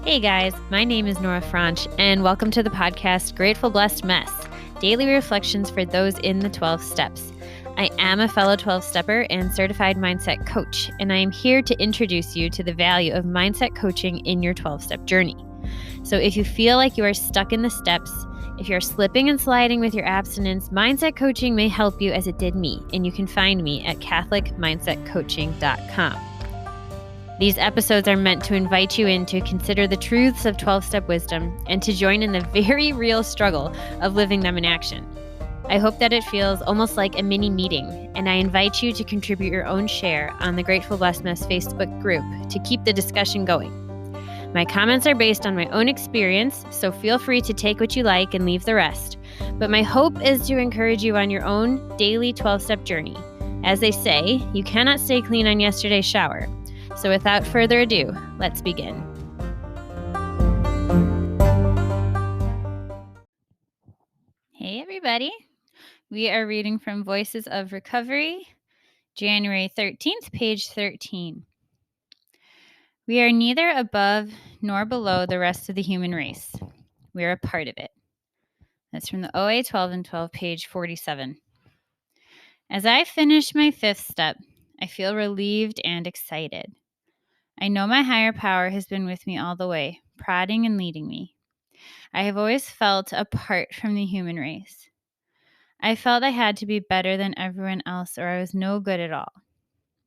Hey guys, my name is Nora Franche, and welcome to the podcast Grateful Blessed Mess, daily reflections for those in the 12 steps. I am a fellow 12-stepper and certified mindset coach, and I am here to introduce you to the value of mindset coaching in your 12-step journey. So if you feel like you are stuck in the steps, if you're slipping and sliding with your abstinence, mindset coaching may help you as it did me, and you can find me at catholicmindsetcoaching.com. These episodes are meant to invite you in to consider the truths of 12-step wisdom and to join in the very real struggle of living them in action. I hope that it feels almost like a mini meeting, and I invite you to contribute your own share on the Grateful Blessed Mess Facebook group to keep the discussion going. My comments are based on my own experience, so feel free to take what you like and leave the rest. But my hope is to encourage you on your own daily 12-step journey. As they say, you cannot stay clean on yesterday's shower. So without further ado, let's begin. Hey everybody. We are reading from Voices of Recovery, January 13th, page 13. We are neither above nor below the rest of the human race. We are a part of it. That's from the OA 12 and 12, page 47. As I finish my fifth step, I feel relieved and excited. I know my higher power has been with me all the way, prodding and leading me. I have always felt apart from the human race. I felt I had to be better than everyone else or I was no good at all.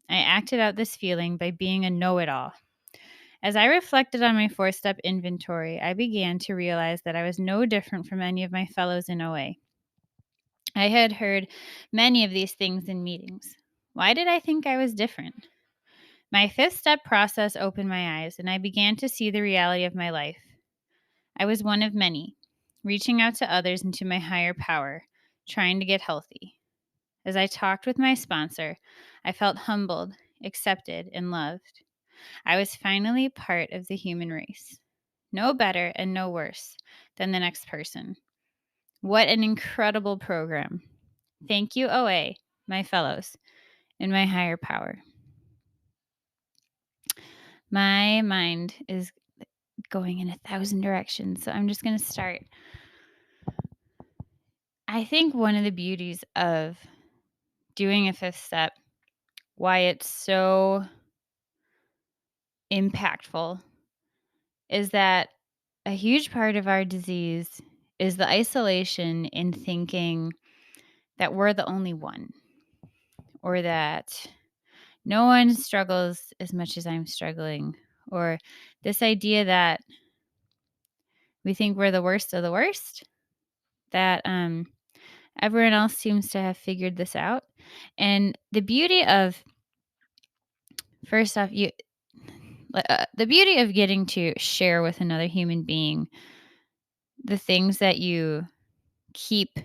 I acted out this feeling by being a know-it-all. As I reflected on my four-step inventory, I began to realize that I was no different from any of my fellows in OA. I had heard many of these things in meetings. Why did I think I was different? My fifth step process opened my eyes, and I began to see the reality of my life. I was one of many, reaching out to others and to my higher power, trying to get healthy. As I talked with my sponsor, I felt humbled, accepted, and loved. I was finally part of the human race, no better and no worse than the next person. What an incredible program. Thank you, OA, my fellows, and my higher power. My mind is going in 1,000 directions, so I'm just going to start. I think one of the beauties of doing a fifth step, why it's so impactful, is that a huge part of our disease is the isolation in thinking that we're the only one, or that no one struggles as much as I'm struggling, or this idea that we think we're the worst of the worst, that everyone else seems to have figured this out. And the beauty of, first off, the beauty of getting to share with another human being the things that you keep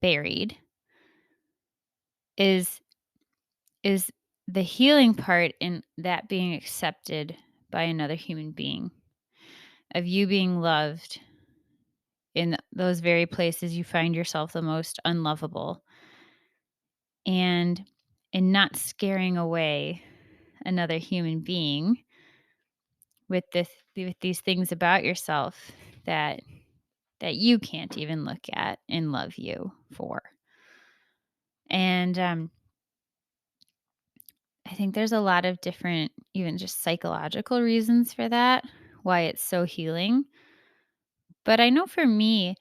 buried is the healing part in that being accepted by another human being, of you being loved in those very places you find yourself the most unlovable, and in not scaring away another human being with these things about yourself that you can't even look at and love you for. And I think there's a lot of different, even just psychological reasons for that, why it's so healing. But I know for me,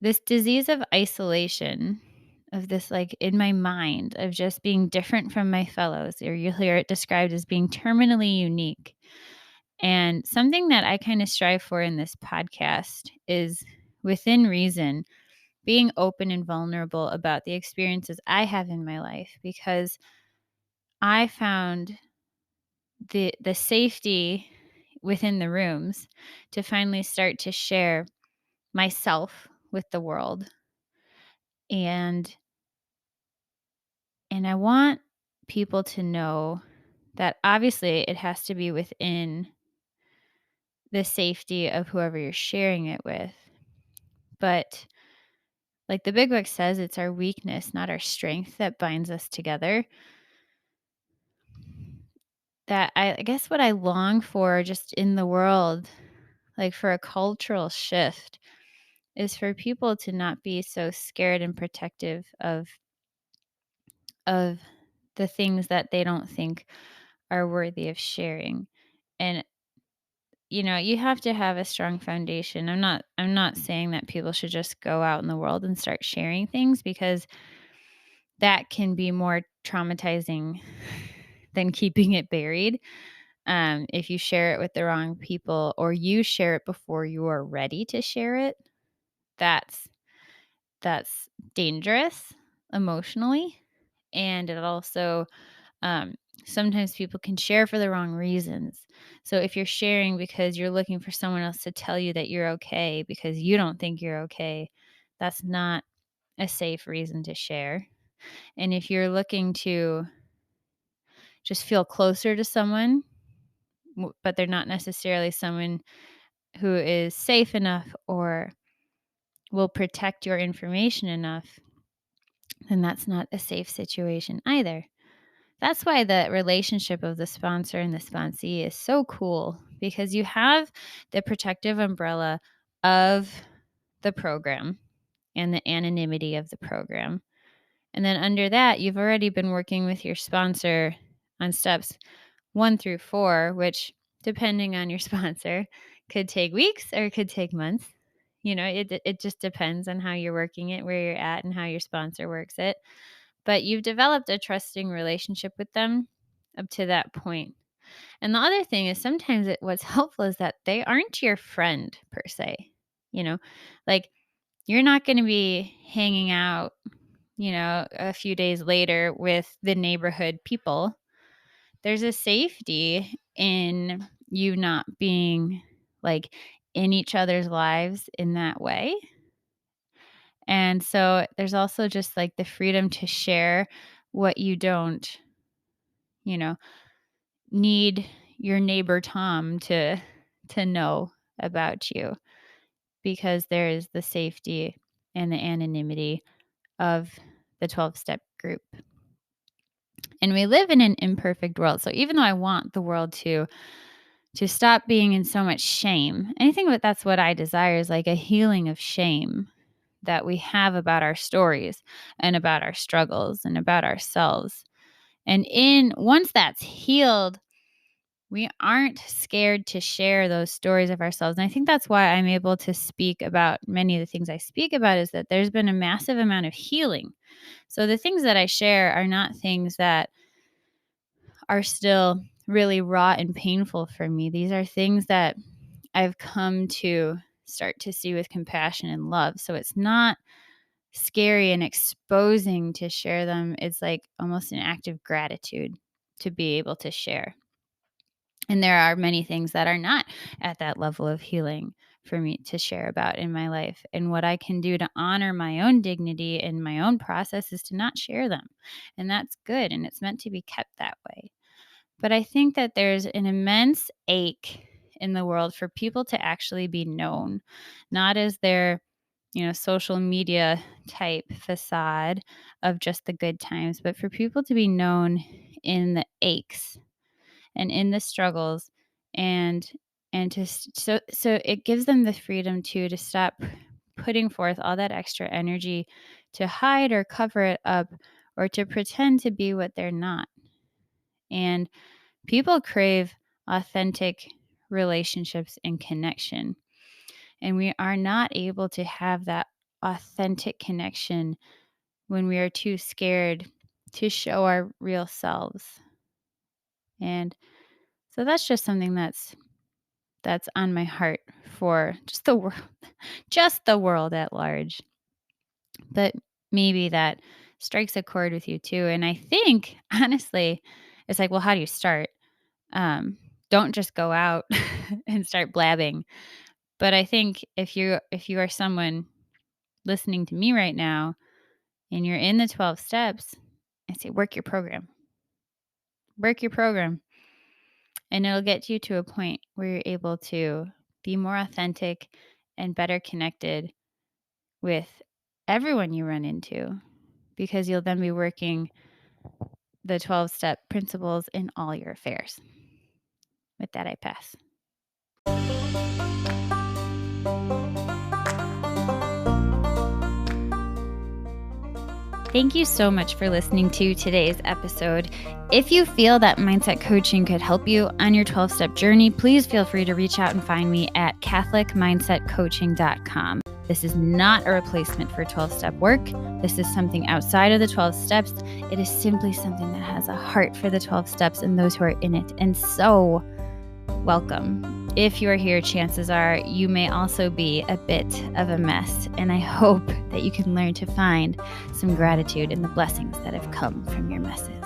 this disease of isolation, of this, like, in my mind, of just being different from my fellows, or you'll hear it described as being terminally unique. And something that I kind of strive for in this podcast is, within reason, being open and vulnerable about the experiences I have in my life, because I found the safety within the rooms to finally start to share myself with the world. And I want people to know that obviously it has to be within the safety of whoever you're sharing it with. But like the Big Book says, it's our weakness, not our strength, that binds us together. that I guess what I long for just in the world, like for a cultural shift, is for people to not be so scared and protective of the things that they don't think are worthy of sharing. And you have to have a strong foundation. I'm not saying that people should just go out in the world and start sharing things, because that can be more traumatizing than keeping it buried. If you share it with the wrong people, or you share it before you are ready to share it, that's that's dangerous emotionally. And it also, um, sometimes people can share for the wrong reasons. So if you're sharing because you're looking for someone else to tell you that you're okay because you don't think you're okay, that's not a safe reason to share. And if you're looking to just feel closer to someone, but they're not necessarily someone who is safe enough or will protect your information enough, then that's not a safe situation either. That's why the relationship of the sponsor and the sponsee is so cool, because you have the protective umbrella of the program and the anonymity of the program. And then under that, you've already been working with your sponsor on steps 1 through 4, which, depending on your sponsor, could take weeks or it could take months. It just depends on how you're working it, where you're at, and how your sponsor works it. But you've developed a trusting relationship with them up to that point. And the other thing is, sometimes what's helpful is that they aren't your friend per se. You know, like, you're not going to be hanging out, a few days later with the neighborhood people. There's a safety in you not being like in each other's lives in that way. And so there's also just like the freedom to share what you don't, you know, need your neighbor Tom to know about you, because there is the safety and the anonymity of the 12-step group. And we live in an imperfect world. So even though I want the world to stop being in so much shame, anything, but that's what I desire, is like a healing of shame that we have about our stories and about our struggles and about ourselves. And once that's healed, we aren't scared to share those stories of ourselves. And I think that's why I'm able to speak about many of the things I speak about, is that there's been a massive amount of healing. So the things that I share are not things that are still really raw and painful for me. These are things that I've come to start to see with compassion and love. So it's not scary and exposing to share them. It's like almost an act of gratitude to be able to share. And there are many things that are not at that level of healing for me to share about in my life. And what I can do to honor my own dignity and my own process is to not share them. And that's good. And it's meant to be kept that way. But I think that there's an immense ache in the world for people to actually be known, not as their, social media type facade of just the good times, but for people to be known in the aches and in the struggles, and so it gives them the freedom to stop putting forth all that extra energy to hide or cover it up, or to pretend to be what they're not. And people crave authentic relationships and connection. And we are not able to have that authentic connection when we are too scared to show our real selves. And so that's just something that's on my heart for just the world, just the world at large. But maybe that strikes a chord with you too. And I think, honestly, it's like, well, how do you start? Don't just go out and start blabbing. But I think if you are someone listening to me right now and you're in the 12 steps, I say work your program. Work your program. And it'll get you to a point where you're able to be more authentic and better connected with everyone you run into, because you'll then be working the 12-step principles in all your affairs. With that, I pass. Thank you so much for listening to today's episode. If you feel that mindset coaching could help you on your 12-step journey, please feel free to reach out and find me at catholicmindsetcoaching.com. This is not a replacement for 12-step work. This is something outside of the 12 steps. It is simply something that has a heart for the 12 steps and those who are in it. And so, welcome. If you are here, chances are you may also be a bit of a mess, and I hope that you can learn to find some gratitude in the blessings that have come from your messes.